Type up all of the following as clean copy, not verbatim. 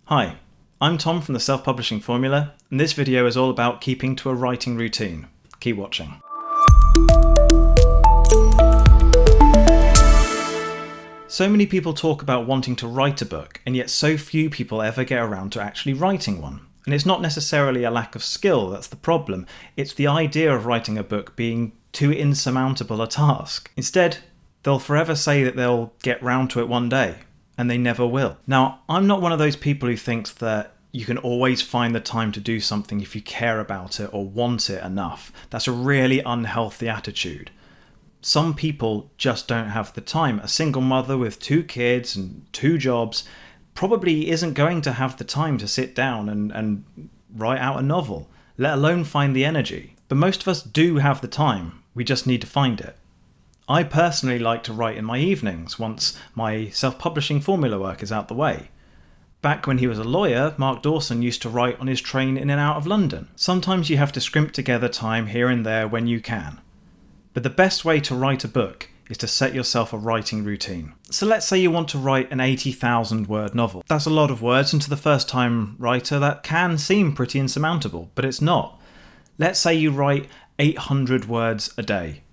Hi, I'm Tom from the Self-Publishing Formula, and this video is all about keeping to a writing routine. Keep watching. So many people talk about wanting to write a book, and yet so few people ever get around to actually writing one. And it's not necessarily a lack of skill that's the problem, it's the idea of writing a book being too insurmountable a task. Instead, they'll forever say that they'll get round to it one day, and they never will. Now, I'm not one of those people who thinks that you can always find the time to do something if you care about it or want it enough. That's a really unhealthy attitude. Some people just don't have the time. A single mother with 2 kids and 2 jobs probably isn't going to have the time to sit down and write out a novel, let alone find the energy. But most of us do have the time, we just need to find it. I personally like to write in my evenings once my self-publishing formula work is out the way. Back when he was a lawyer, Mark Dawson used to write on his train in and out of London. Sometimes you have to scrimp together time here and there when you can. But the best way to write a book is to set yourself a writing routine. So let's say you want to write an 80,000 word novel. That's a lot of words, and to the first time writer that can seem pretty insurmountable, but it's not. Let's say you write 800 words a day.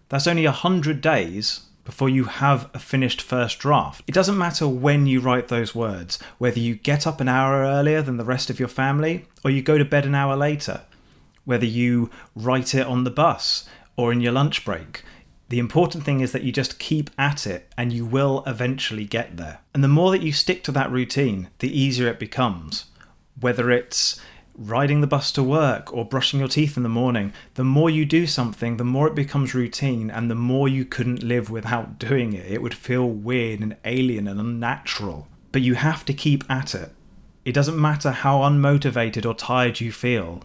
That's only 100 days before you have a finished first draft. It doesn't matter when you write those words, whether you get up an hour earlier than the rest of your family, or you go to bed an hour later, whether you write it on the bus or in your lunch break. The important thing is that you just keep at it and you will eventually get there. And the more that you stick to that routine, the easier it becomes. Whether it's riding the bus to work or brushing your teeth in the morning, the more you do something, the more it becomes routine, and the more you couldn't live without doing it. It would feel weird and alien and unnatural. But you have to keep at it. It doesn't matter how unmotivated or tired you feel.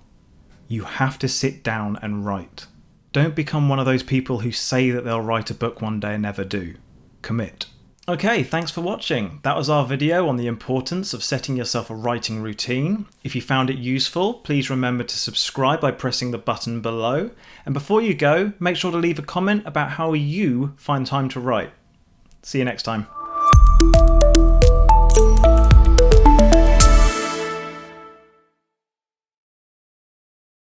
You have to sit down and write. Don't become one of those people who say that they'll write a book one day and never do. Commit. Okay, thanks for watching. That was our video on the importance of setting yourself a writing routine. If you found it useful, please remember to subscribe by pressing the button below. And before you go, make sure to leave a comment about how you find time to write. See you next time.